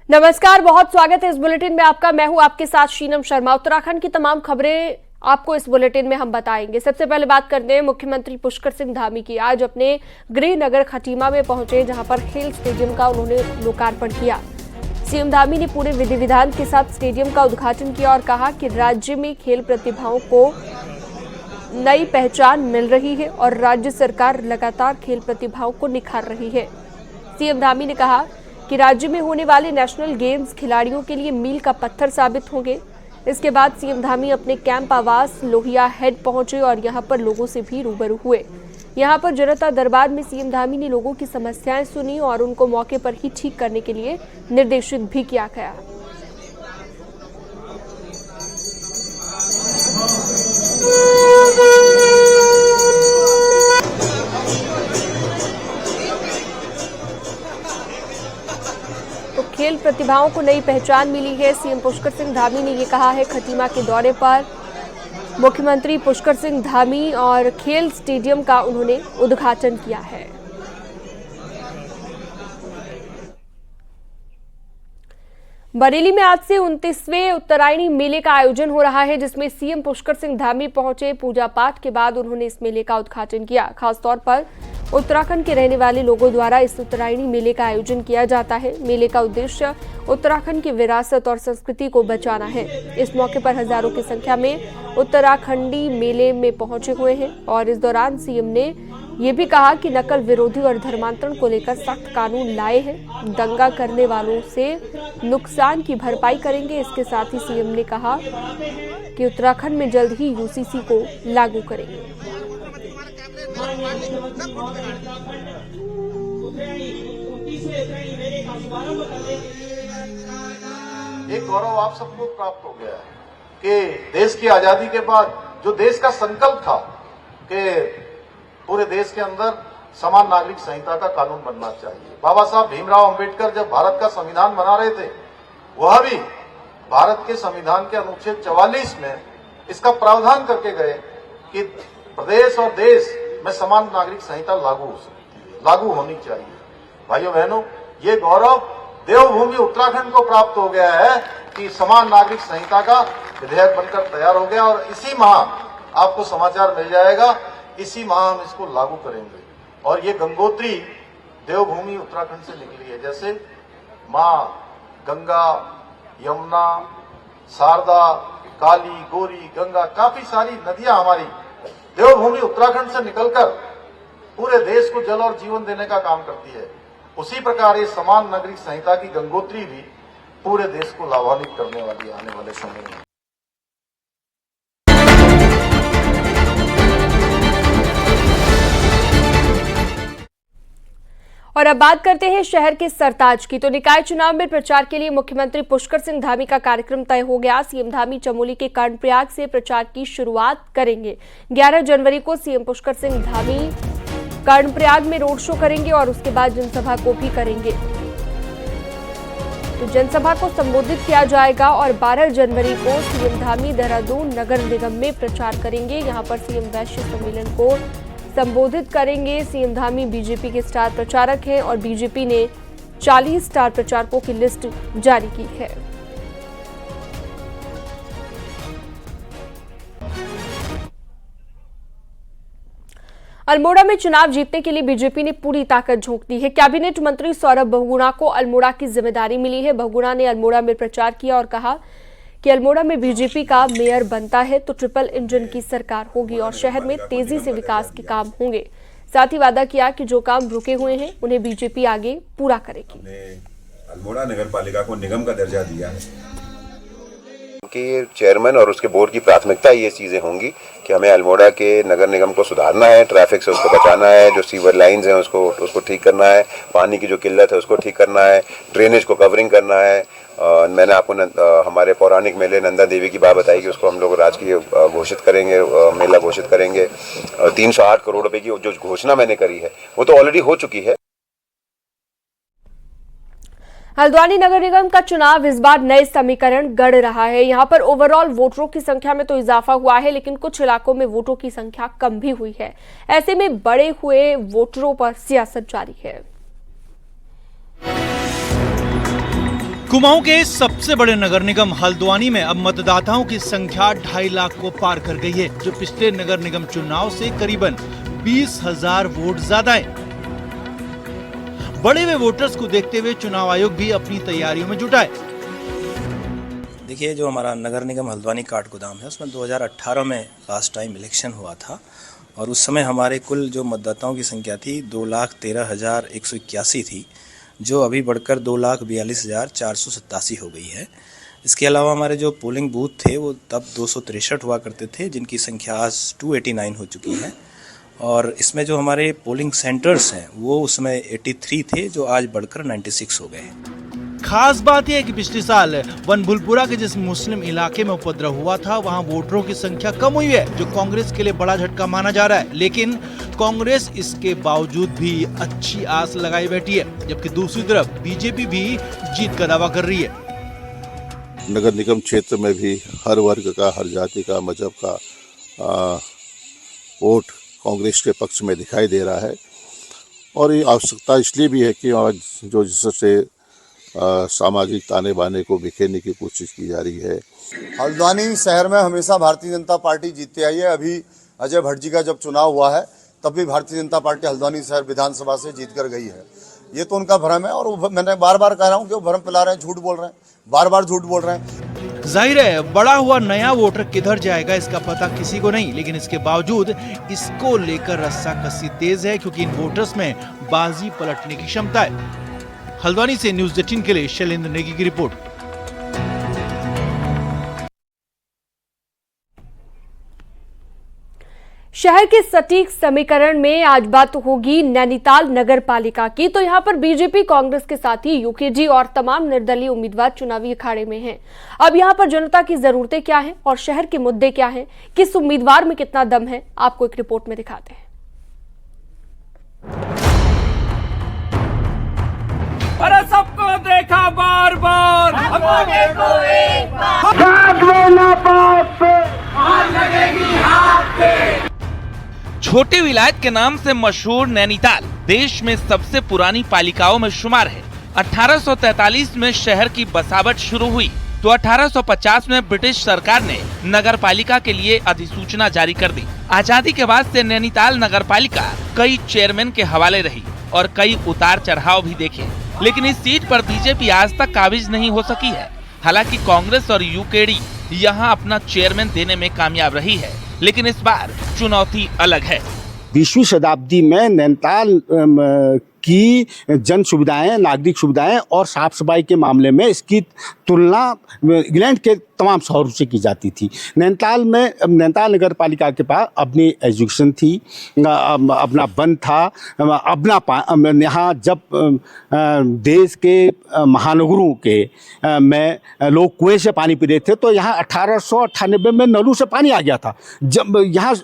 नमस्कार, बहुत स्वागत है इस बुलेटिन में आपका। मैं हूं आपके साथ शीनम शर्मा। उत्तराखंड की तमाम खबरें आपको इस बुलेटिन में हम बताएंगे। सबसे पहले बात करते हैं मुख्यमंत्री पुष्कर सिंह धामी की। आज अपने गृह नगर खटीमा में पहुंचे, जहां पर खेल स्टेडियम का उन्होंने लोकार्पण किया। सीएम धामी ने पूरे विधि विधान के साथ स्टेडियम का उद्घाटन किया और कहा कि राज्य में खेल प्रतिभाओं को नई पहचान मिल रही है और राज्य सरकार लगातार खेल प्रतिभाओं को निखार रही है। सीएम धामी ने कहा कि राज्य में होने वाले नेशनल गेम्स खिलाड़ियों के लिए मील का पत्थर साबित होंगे। इसके बाद सीएम धामी अपने कैंप आवास लोहिया हेड पहुंचे और यहां पर लोगों से भी रूबरू हुए। यहां पर जनता दरबार में सीएम धामी ने लोगों की समस्याएं सुनी और उनको मौके पर ही ठीक करने के लिए निर्देशित भी किया गया। तो खेल प्रतिभाओं को नई पहचान मिली है। सीएम पुष्कर सिंह धामी ने ये कहा है खटीमा के दौरे पर। मुख्यमंत्री पुष्कर सिंह धामी और खेल स्टेडियम का उन्होंने उद्घाटन किया है। बरेली में आज से 29वें उत्तरायणी मेले का आयोजन हो रहा है, जिसमें सीएम पुष्कर सिंह धामी पहुंचे। पूजा पाठ के बाद उन्होंने इस मेले का उद्घाटन किया। खासतौर पर उत्तराखंड के रहने वाले लोगों द्वारा इस उत्तरायणी मेले का आयोजन किया जाता है। मेले का उद्देश्य उत्तराखंड की विरासत और संस्कृति को बचाना है। इस मौके पर हजारों की संख्या में उत्तराखंडी मेले में पहुंचे हुए हैं और इस दौरान सीएम ने ये भी कहा कि नकल विरोधी और धर्मांतरण को लेकर सख्त कानून लाए हैं। दंगा करने वालों से नुकसान की भरपाई करेंगे। इसके साथ ही सीएम ने कहा कि उत्तराखंड में जल्द ही यूसीसी को लागू करेंगे। एक गौरव आप सबको प्राप्त हो गया है कि देश की आजादी के बाद जो देश का संकल्प था कि पूरे देश के अंदर समान नागरिक संहिता का कानून बनना चाहिए। बाबा साहब भीमराव अंबेडकर जब भारत का संविधान बना रहे थे, वह भी भारत के संविधान के अनुच्छेद 44 में इसका प्रावधान करके गए कि प्रदेश और देश में समान नागरिक संहिता लागू होनी चाहिए। भाइयों बहनों, ये गौरव देवभूमि उत्तराखंड को प्राप्त हो गया है कि समान नागरिक संहिता का विधेयक बनकर तैयार हो गया और इसी माह आपको समाचार मिल जाएगा, इसी माह हम इसको लागू करेंगे। और ये गंगोत्री देवभूमि उत्तराखंड से निकली है। जैसे मां गंगा, यमुना, शारदा, काली, गोरी, गंगा, काफी सारी नदियां हमारी देवभूमि उत्तराखंड से निकलकर पूरे देश को जल और जीवन देने का काम करती है। उसी प्रकार ये समान नागरिक संहिता की गंगोत्री भी पूरे देश को लाभान्वित करने वाली है आने वाले समय में। और अब बात करते हैं शहर के सरताज की। तो निकाय चुनाव में प्रचार के लिए मुख्यमंत्री पुष्कर सिंह धामी का कार्यक्रम तय हो गया। सीएम धामी चमोली के कर्णप्रयाग से प्रचार की शुरुआत करेंगे। 11 जनवरी को सीएम पुष्कर सिंह धामी कर्णप्रयाग में रोड शो करेंगे और उसके बाद जनसभा को भी करेंगे। तो जनसभा को संबोधित किया जाएगा और 12 जनवरी को सीएम धामी देहरादून नगर निगम में प्रचार करेंगे। यहां पर सीएम वैश्य सम्मेलन को संबोधित करेंगे। सीएम धामी बीजेपी के स्टार प्रचारक हैं और बीजेपी ने 40 स्टार प्रचारकों की लिस्ट जारी की है। अल्मोड़ा में चुनाव जीतने के लिए बीजेपी ने पूरी ताकत झोंक दी है। कैबिनेट मंत्री सौरभ बहुगुणा को अल्मोड़ा की जिम्मेदारी मिली है। बहुगुणा ने अल्मोड़ा में प्रचार किया और कहा कि अल्मोड़ा में बीजेपी का मेयर बनता है तो ट्रिपल इंजन की सरकार होगी और शहर में तेजी से विकास के काम होंगे। साथ ही वादा किया कि जो काम रुके हुए हैं उन्हें बीजेपी आगे पूरा करेगी। अल्मोड़ा नगर पालिका को निगम का दर्जा दिया है कि चेयरमैन और उसके बोर्ड की प्राथमिकता ये चीजें होंगी कि हमें अल्मोड़ा के नगर निगम को सुधारना है, ट्रैफिक से उसको बचाना है, जो सीवर लाइंस हैं उसको ठीक करना है, पानी की जो किल्लत है उसको ठीक करना है, ड्रेनेज को कवरिंग करना है। मैंने आपको हमारे पौराणिक मेले नंदा देवी की बात बताई कि उसको हम लोग राजकीय घोषित करेंगे, मेला घोषित करेंगे। 308 करोड़ रुपए की जो घोषणा मैंने करी है वो तो ऑलरेडी हो चुकी है। हल्द्वानी नगर निगम का चुनाव इस बार नए समीकरण गढ़ रहा है। यहां पर ओवरऑल वोटरों की संख्या में तो इजाफा हुआ है, लेकिन कुछ इलाकों में वोटों की संख्या कम भी हुई है। ऐसे में बड़े हुए वोटरों पर सियासत जारी है। कुमाऊं के सबसे बड़े नगर निगम हल्द्वानी में अब मतदाताओं की संख्या 2.5 लाख को पार कर गई है, जो पिछले नगर निगम चुनाव से करीबन 20,000 वोट ज्यादा है। बढ़े हुए वोटर्स को देखते हुए चुनाव आयोग भी अपनी तैयारियों में जुटा है। देखिए, जो हमारा नगर निगम हल्द्वानी काठगोदाम है उसमें 2018 में लास्ट टाइम इलेक्शन हुआ था और उस समय हमारे कुल जो मतदाताओं की संख्या थी 2,13,181 थी, जो अभी बढ़कर 2,42,487 हो गई है। इसके अलावा हमारे जो पोलिंग बूथ थे वो तब 263 हुआ करते थे, जिनकी संख्या आज 289 हो चुकी है। और इसमें जो हमारे पोलिंग सेंटर्स हैं वो उसमें 83 थे, जो आज बढ़कर 96 हो गए। खास बात यह है कि पिछले साल बनभुलपुरा के जिस मुस्लिम इलाके में उपद्रव हुआ था वहां वोटरों की संख्या कम हुई है, जो कांग्रेस के लिए बड़ा झटका माना जा रहा है। लेकिन कांग्रेस इसके बावजूद भी अच्छी आस लगाई बैठी है, जबकि दूसरी तरफ बीजेपी भी जीत का दावा कर रही है। नगर निगम क्षेत्र में भी हर वर्ग का, हर जाति का, मजहब का वोट कांग्रेस के पक्ष में दिखाई दे रहा है। और ये आवश्यकता इसलिए भी है कि आज जो जिससे सामाजिक ताने बाने को बिखेरने की कोशिश की जा रही है। हल्द्वानी शहर में हमेशा भारतीय जनता पार्टी जीतती आई है। अभी अजय भट्ट जी का जब चुनाव हुआ है तब भी भारतीय जनता पार्टी हल्द्वानी शहर विधानसभा से जीत कर गई है। ये तो उनका भ्रम है और मैंने बार बार कह रहा हूँ कि वो भ्रम फैला रहे हैं, झूठ बोल रहे हैं, बार बार झूठ बोल रहे हैं। जाहिर है बड़ा हुआ नया वोटर किधर जाएगा इसका पता किसी को नहीं, लेकिन इसके बावजूद इसको लेकर रस्साकसी तेज है, क्योंकि इन वोटर्स में बाजी पलटने की क्षमता है। हल्द्वानी से न्यूज़ 18 के लिए शैलेंद्र नेगी की रिपोर्ट। शहर के सटीक समीकरण में आज बात होगी नैनीताल नगर पालिका की। तो यहां पर बीजेपी, कांग्रेस के साथ ही यूकेडी और तमाम निर्दलीय उम्मीदवार चुनावी अखाड़े में हैं। अब यहां पर जनता की जरूरतें क्या हैं और शहर के मुद्दे क्या हैं, किस उम्मीदवार में कितना दम है, आपको एक रिपोर्ट में दिखाते हैं। अरे सबको देखा बार बार, हमको देखो एक बार, लगेगी हाथ पे। छोटे विलायत के नाम से मशहूर नैनीताल देश में सबसे पुरानी पालिकाओं में शुमार है। 1843 में शहर की बसावट शुरू हुई तो 1850 में ब्रिटिश सरकार ने नगर पालिका के लिए अधिसूचना जारी कर दी। आजादी के बाद से नैनीताल नगर पालिका कई चेयरमैन के हवाले रही और कई उतार चढ़ाव भी देखे, लेकिन इस सीट पर बीजेपी आज तक काबिज नहीं हो सकी है। हालांकि कांग्रेस और यूकेडी यहां अपना चेयरमैन देने में कामयाब रही है, लेकिन इस बार चुनौती अलग है। 20वीं शताब्दी में नैनीताल की जन सुविधाएं, नागरिक सुविधाएं और साफ सफाई के मामले में इसकी तुलना इंग्लैंड के तमाम शहरों से की जाती थी। नैनीताल नगर पालिका के पास अपनी एजुकेशन थी, अपना वन था, अपना यहाँ जब देश के महानगरों के में लोग कुएं से पानी पी रहे थे तो यहाँ 1898 में नलों से पानी आ गया था। जब यहाँ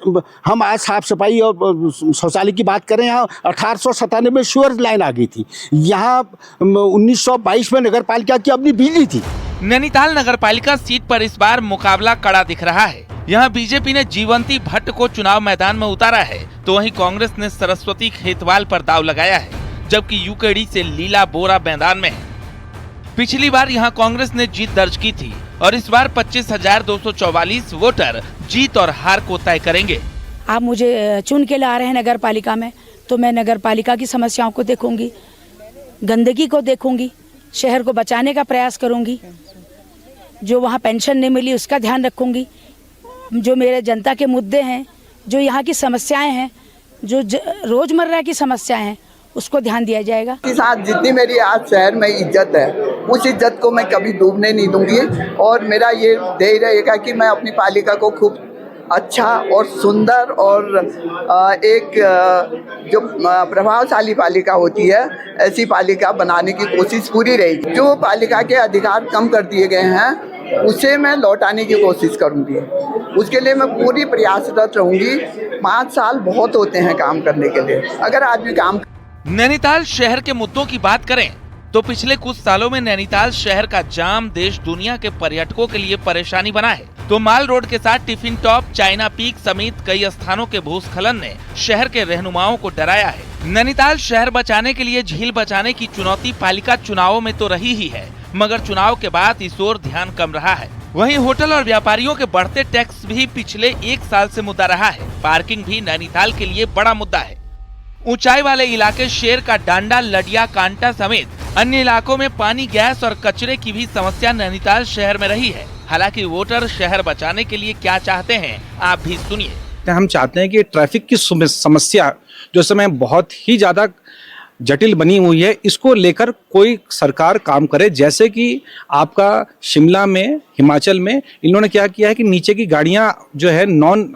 हम आज साफ सफाई और शौचालय की बात करें, यहाँ 1897 में सीवर लाइन आ गई थी। यहाँ 1922 में नगर पालिका की अपनी बिजली थी। नैनीताल नगर पालिका सीट पर इस बार मुकाबला कड़ा दिख रहा है। यहाँ बीजेपी ने जीवंती भट्ट को चुनाव मैदान में उतारा है, तो वहीं कांग्रेस ने सरस्वती खेतवाल पर दाव लगाया है, जबकि यूकेडी से लीला बोरा मैदान में है। पिछली बार यहाँ कांग्रेस ने जीत दर्ज की थी और इस बार 25,244 वोटर जीत और हार को तय करेंगे। आप मुझे चुन के ला रहे हैं नगर पालिका में, तो मैं नगर पालिका की समस्याओं को देखूंगी, गंदगी को देखूंगी, शहर को बचाने का प्रयास करूंगी, जो वहाँ पेंशन नहीं मिली उसका ध्यान रखूंगी, जो मेरे जनता के मुद्दे हैं, जो यहाँ की समस्याएं हैं, जो रोजमर्रा की समस्याएं हैं, उसको ध्यान दिया जाएगा। के साथ जितनी मेरी आज शहर में इज्जत है, उस इज्जत को मैं कभी डूबने नहीं दूंगी और मेरा ये ध्येय रहेगा कि मैं अपनी पालिका को खूब अच्छा और सुंदर और एक जो प्रभावशाली पालिका होती है ऐसी पालिका बनाने की कोशिश पूरी रहेगी। जो पालिका के अधिकार कम कर दिए गए हैं उसे मैं लौटाने की कोशिश करूंगी। उसके लिए मैं पूरी प्रयासरत रहूंगी। 5 साल बहुत होते हैं काम करने के लिए, अगर आदमी काम। नैनीताल शहर के मुद्दों की बात करें तो पिछले कुछ सालों में नैनीताल शहर का जाम देश दुनिया के पर्यटकों के लिए परेशानी बना है। तो माल रोड के साथ टिफिन टॉप, चाइना पीक समेत कई स्थानों के भूस्खलन ने शहर के रहनुमाओं को डराया है। नैनीताल शहर बचाने के लिए झील बचाने की चुनौती पालिका चुनावों में तो रही ही है, मगर चुनाव के बाद इस ओर ध्यान कम रहा है। वहीं होटल और व्यापारियों के बढ़ते टैक्स भी पिछले 1 साल से मुद्दा रहा है। पार्किंग भी नैनीताल के लिए बड़ा मुद्दा है। ऊंचाई वाले इलाके शेर का डांडा, लडिया, कांटा समेत अन्य इलाकों में पानी, गैस और कचरे की भी समस्या नैनीताल शहर में रही है। हालांकि वोटर शहर बचाने के लिए क्या चाहते हैं, आप भी सुनिए। हम चाहते हैं कि ट्रैफिक की समस्या जो समय बहुत ही ज़्यादा जटिल बनी हुई है, इसको लेकर कोई सरकार काम करे। जैसे कि आपका शिमला में, हिमाचल में इन्होंने क्या किया है कि नीचे की गाड़ियां जो है नॉन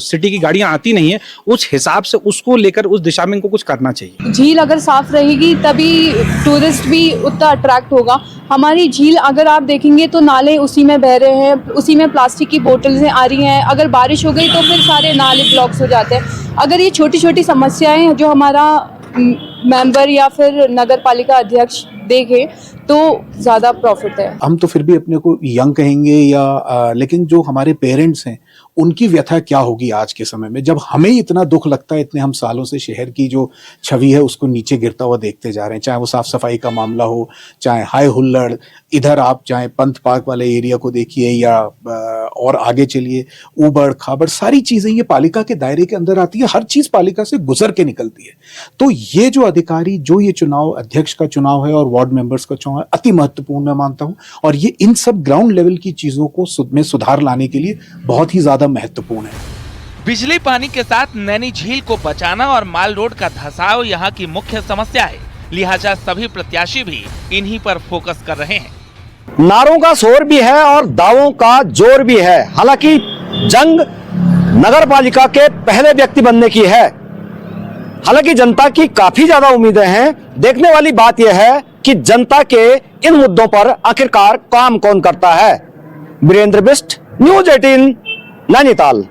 सिटी की गाड़ियां आती नहीं है, उस हिसाब से उसको लेकर उस दिशा में इनको कुछ करना चाहिए। झील अगर साफ रहेगी तभी टूरिस्ट भी उतना अट्रैक्ट होगा। हमारी झील अगर आप देखेंगे तो नाले उसी में बह रहे हैं, उसी में प्लास्टिक की बोतल्स आ रही हैं। अगर बारिश हो गई तो फिर सारे नाले ब्लॉक्स हो जाते हैं। अगर ये छोटी छोटी समस्याएं जो हमारा मेंबर या फिर नगर पालिका अध्यक्ष देखे तो ज़्यादा प्रॉफिट है। हम तो फिर भी अपने को यंग कहेंगे या लेकिन जो हमारे पेरेंट्स हैं उनकी व्यथा क्या होगी आज के समय में, जब हमें इतना दुख लगता है। इतने हम सालों से शहर की जो छवि है उसको नीचे गिरता हुआ देखते जा रहे हैं, चाहे वो साफ सफाई का मामला हो, चाहे हाय हुल्लड़, इधर आप चाहे पंथ पार्क वाले एरिया को देखिए या और आगे चलिए, ऊबड़ खाबड़ सारी चीजें ये पालिका के दायरे के अंदर आती है। हर चीज पालिका से गुजर के निकलती है। तो ये जो अधिकारी, जो ये चुनाव, अध्यक्ष का चुनाव है और वार्ड मेंबर्स का चुनाव है, अति महत्वपूर्ण मैं मानता हूं। और ये इन सब ग्राउंड लेवल की चीजों को में सुधार लाने के लिए बहुत ही ज्यादा महत्वपूर्ण है। बिजली पानी के साथ नैनी झील को बचाना और माल रोड का धंसाव यहाँ की मुख्य समस्या है। लिहाजा सभी प्रत्याशी भी इन्हीं पर फोकस कर रहे हैं। नारों का शोर भी है और दावों का जोर भी है। हालांकि जंग नगर पालिका के पहले व्यक्ति बनने की है। हालांकि जनता की काफी ज्यादा उम्मीदें हैं। देखने वाली बात यह है कि जनता के इन मुद्दों पर आखिरकार काम कौन करता है। वीरेंद्र बिष्ट, न्यूज़ 18, नैनीताल।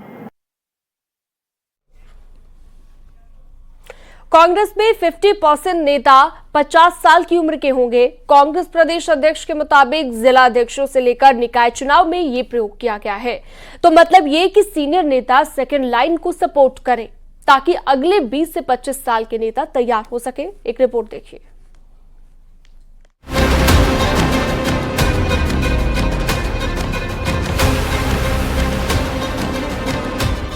कांग्रेस में 50% नेता 50 साल की उम्र के होंगे। कांग्रेस प्रदेश अध्यक्ष के मुताबिक जिला अध्यक्षों से लेकर निकाय चुनाव में ये प्रयोग किया गया है। तो मतलब ये कि सीनियर नेता सेकंड लाइन को सपोर्ट करें ताकि अगले 20 से 25 साल के नेता तैयार हो सके। एक रिपोर्ट देखिए।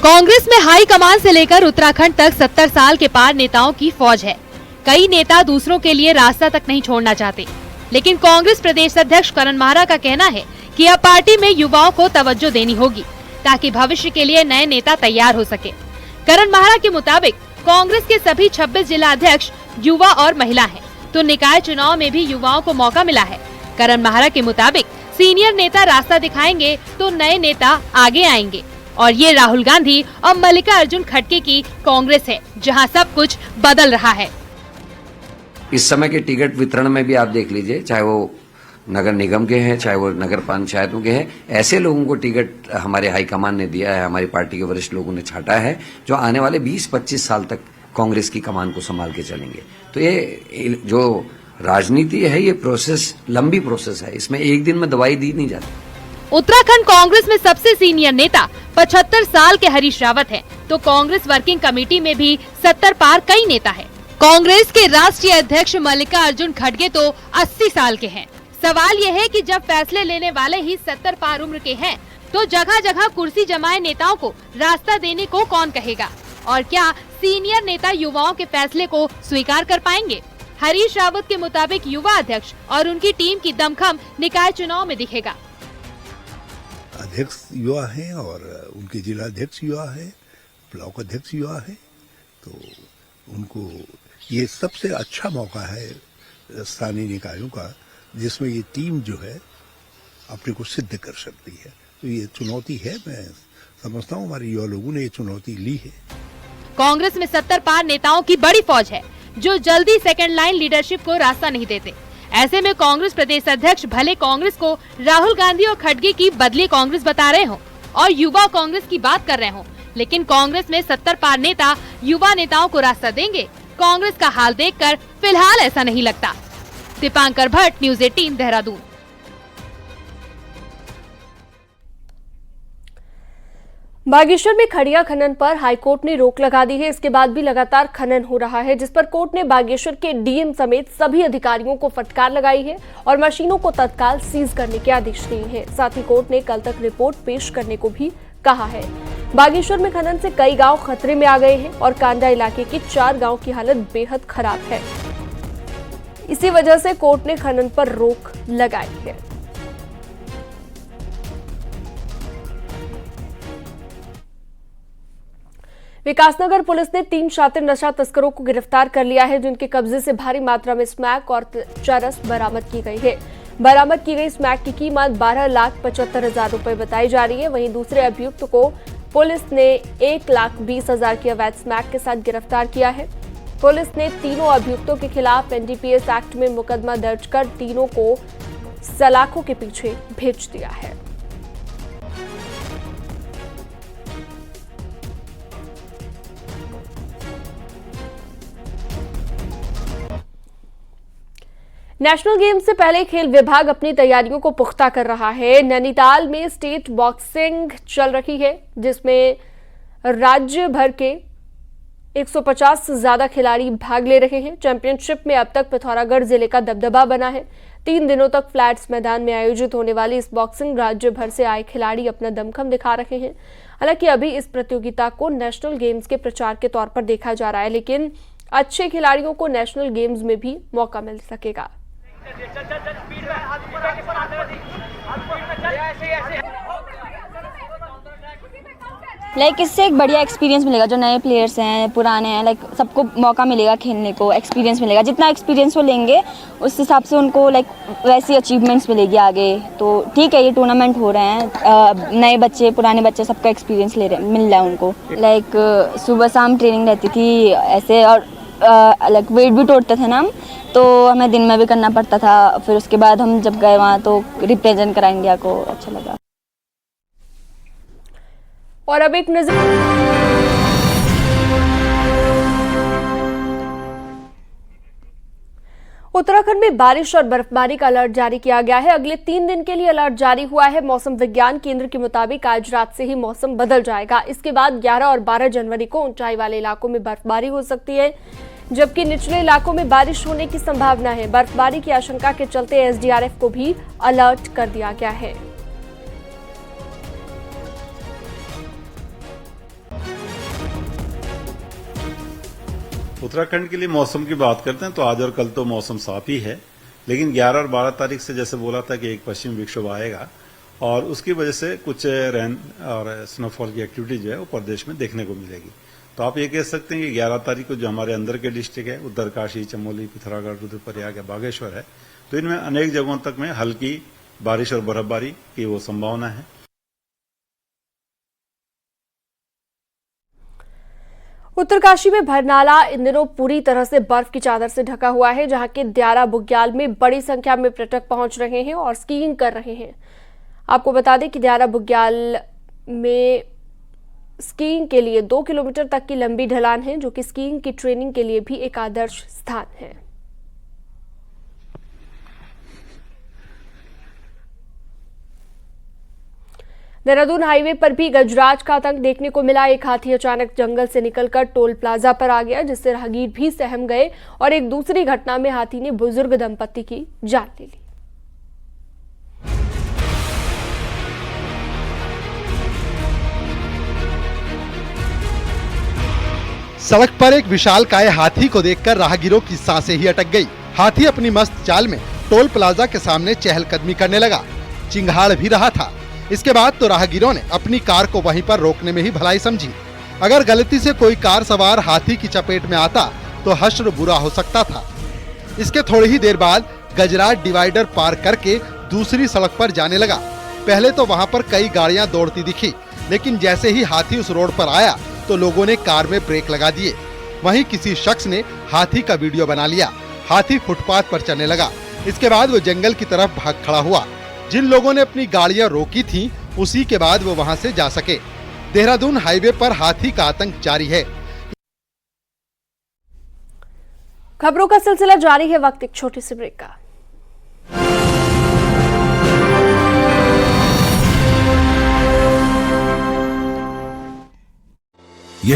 कांग्रेस में हाई कमान से लेकर उत्तराखंड तक 70 साल के पार नेताओं की फौज है। कई नेता दूसरों के लिए रास्ता तक नहीं छोड़ना चाहते, लेकिन कांग्रेस प्रदेश अध्यक्ष करण माहरा का कहना है कि अब पार्टी में युवाओं को तवज्जो देनी होगी ताकि भविष्य के लिए नए नेता तैयार हो सके। करण माहरा के मुताबिक कांग्रेस के सभी 26 जिला अध्यक्ष युवा और महिला हैं, तो निकाय चुनाव में भी युवाओं को मौका मिला है। करण माहरा के मुताबिक सीनियर नेता रास्ता दिखाएंगे तो नए नेता आगे आएंगे और ये राहुल गांधी और मल्लिकार्जुन खड़गे की कांग्रेस है जहां सब कुछ बदल रहा है। इस समय के टिकट वितरण में भी आप देख लीजिए, चाहे वो नगर निगम के हैं, चाहे वो नगर पंचायतों के हैं, ऐसे लोगों को टिकट हमारे हाईकमान ने दिया है, हमारी पार्टी के वरिष्ठ लोगों ने छाटा है, जो आने वाले 20-25 साल तक कांग्रेस की कमान को संभाल के चलेंगे। तो ये जो राजनीति है, ये प्रोसेस लंबी प्रोसेस है, इसमें एक दिन में दवाई दी नहीं जाती। उत्तराखंड कांग्रेस में सबसे सीनियर नेता 75 साल के हरीश रावत हैं, तो कांग्रेस वर्किंग कमेटी में भी 70 पार कई नेता हैं। कांग्रेस के राष्ट्रीय अध्यक्ष मल्लिकार्जुन खड़गे तो 80 साल के हैं। सवाल यह है कि जब फैसले लेने वाले ही 70 पार उम्र के हैं, तो जगह जगह कुर्सी जमाए नेताओं को रास्ता देने को कौन कहेगा? और क्या सीनियर नेता युवाओं के फैसले को स्वीकार कर पाएंगे? हरीश रावत के मुताबिक युवा अध्यक्ष और उनकी टीम की दमखम निकाय चुनाव में दिखेगा। अध्यक्ष युवा है और उनके जिला अध्यक्ष युवा है, ब्लॉक अध्यक्ष युवा है, तो उनको ये सबसे अच्छा मौका है स्थानीय निकायों का, जिसमें ये टीम जो है अपने को सिद्ध कर सकती है। तो ये चुनौती है, मैं समझता हूँ हमारे युवा लोगों ने ये चुनौती ली है। कांग्रेस में 70 पार नेताओं की बड़ी फौज है जो जल्दी सेकंड लाइन लीडरशिप को रास्ता नहीं देते। ऐसे में कांग्रेस प्रदेश अध्यक्ष भले कांग्रेस को राहुल गांधी और खड़गे की बदली कांग्रेस बता रहे हो और युवा कांग्रेस की बात कर रहे हो, लेकिन कांग्रेस में 70 पार नेता युवा नेताओं को रास्ता देंगे, कांग्रेस का हाल देखकर फिलहाल ऐसा नहीं लगता। दीपांकर भट्ट, न्यूज़ 18, देहरादून। बागेश्वर में खड़िया खनन पर हाईकोर्ट ने रोक लगा दी है। इसके बाद भी लगातार खनन हो रहा है, जिस पर कोर्ट ने बागेश्वर के डीएम समेत सभी अधिकारियों को फटकार लगाई है और मशीनों को तत्काल सीज करने के आदेश दिए हैं। साथ ही कोर्ट ने कल तक रिपोर्ट पेश करने को भी कहा है। बागेश्वर में खनन से कई गांव खतरे में आ गए हैं और कांडा इलाके के 4 गांव की हालत बेहद खराब है। इसी वजह से कोर्ट ने खनन पर रोक लगाई है। विकासनगर पुलिस ने 3 शातिर नशा तस्करों को गिरफ्तार कर लिया है, जिनके कब्जे से भारी मात्रा में स्मैक और चरस बरामद की गई है। बरामद की गई स्मैक की कीमत 12,75,000 रुपए बताई जा रही है। वहीं दूसरे अभियुक्त को पुलिस ने 1,20,000 की अवैध स्मैक के साथ गिरफ्तार किया है। पुलिस ने तीनों अभियुक्तों के खिलाफ एनडीपीएस एक्ट में मुकदमा दर्ज कर तीनों को सलाखों के पीछे भेज दिया है। नेशनल गेम्स से पहले खेल विभाग अपनी तैयारियों को पुख्ता कर रहा है। नैनीताल में स्टेट बॉक्सिंग चल रही है, जिसमें राज्य भर के 150 से ज्यादा खिलाड़ी भाग ले रहे हैं। चैंपियनशिप में अब तक पिथौरागढ़ जिले का दबदबा बना है। 3 दिनों तक फ्लैट्स मैदान में आयोजित होने वाली इस बॉक्सिंग राज्य भर से आए खिलाड़ी अपना दमखम दिखा रहे हैं। हालांकि अभी इस प्रतियोगिता को नेशनल गेम्स के प्रचार के तौर पर देखा जा रहा है, लेकिन अच्छे खिलाड़ियों को नेशनल गेम्स में भी मौका मिल सकेगा। इससे एक बढ़िया एक्सपीरियंस मिलेगा। जो नए प्लेयर्स हैं, पुराने हैं, सबको मौका मिलेगा खेलने को, एक्सपीरियंस मिलेगा। जितना एक्सपीरियंस वो लेंगे उस हिसाब से उनको वैसी अचीवमेंट्स मिलेगी आगे। तो ठीक है, ये टूर्नामेंट हो रहे हैं, नए बच्चे पुराने बच्चे सबका एक्सपीरियंस मिल रहा है उनको। सुबह शाम ट्रेनिंग रहती थी ऐसे, और वेट भी तोड़ते थे ना हम, तो हमें दिन में भी करना पड़ता था। फिर उसके बाद हम जब गए वहाँ तो रिप्रेजेंट करा इंडिया को, अच्छा लगा। और अब एक नजर उत्तराखंड में बारिश और बर्फबारी का अलर्ट जारी किया गया है। अगले 3 दिन के लिए अलर्ट जारी हुआ है। मौसम विज्ञान केंद्र के मुताबिक आज रात से ही मौसम बदल जाएगा। इसके बाद 11 और 12 जनवरी को ऊंचाई वाले इलाकों में बर्फबारी हो सकती है, जबकि निचले इलाकों में बारिश होने की संभावना है। बर्फबारी की आशंका के चलते एसडीआरएफ को भी अलर्ट कर दिया गया है। उत्तराखंड के लिए मौसम की बात करते हैं तो आज और कल तो मौसम साफ ही है, लेकिन 11 और 12 तारीख से जैसे बोला था कि एक पश्चिमी विक्षोभ आएगा और उसकी वजह से कुछ रेन और स्नोफॉल की एक्टिविटी जो है वो प्रदेश में देखने को मिलेगी। तो आप ये कह सकते हैं कि 11 तारीख को जो हमारे अंदर के डिस्ट्रिक्ट है, उत्तरकाशी, चमोली, पिथौरागढ़, रुद्रप्रयाग या बागेश्वर है, तो इनमें अनेक जगहों तक में हल्की बारिश और बर्फबारी की वो संभावना है। उत्तरकाशी में भरनाला इन दिनों पूरी तरह से बर्फ की चादर से ढका हुआ है, जहां के द्यारा बुग्याल में बड़ी संख्या में पर्यटक पहुंच रहे हैं और स्कीइंग कर रहे हैं। आपको बता दें कि द्यारा बुग्याल में स्कीइंग के लिए 2 किलोमीटर तक की लंबी ढलान है, जो कि स्कीइंग की ट्रेनिंग के लिए भी एक आदर्श स्थान है। देहरादून हाईवे पर भी गजराज का आतंक देखने को मिला। एक हाथी अचानक जंगल से निकलकर टोल प्लाजा पर आ गया, जिससे राहगीर भी सहम गए और एक दूसरी घटना में हाथी ने बुजुर्ग दंपति की जान ले ली। सड़क पर एक विशालकाय हाथी को देखकर राहगीरों की सांसें ही अटक गई। हाथी अपनी मस्त चाल में टोल प्लाजा के सामने चहलकदमी करने लगा, चिंगाड़ भी रहा था। इसके बाद तो राहगीरों ने अपनी कार को वहीं पर रोकने में ही भलाई समझी। अगर गलती से कोई कार सवार हाथी की चपेट में आता तो हश्र बुरा हो सकता था। इसके थोड़ी ही देर बाद गजराज डिवाइडर पार करके दूसरी सड़क पर जाने लगा। पहले तो वहां पर कई गाड़ियां दौड़ती दिखी, लेकिन जैसे ही हाथी उस रोड पर आया तो लोगों ने कार में ब्रेक लगा दिए। वहीं किसी शख्स ने हाथी का वीडियो बना लिया। हाथी फुटपाथ पर चलने लगा। इसके बाद वो जंगल की तरफ भाग खड़ा हुआ। जिन लोगों ने अपनी गाड़ियां रोकी थीं, उसी के बाद वो वहां से जा सके। देहरादून हाईवे पर हाथी का आतंक जारी है। खबरों का सिलसिला जारी है, वक्त एक छोटे से ब्रेक का।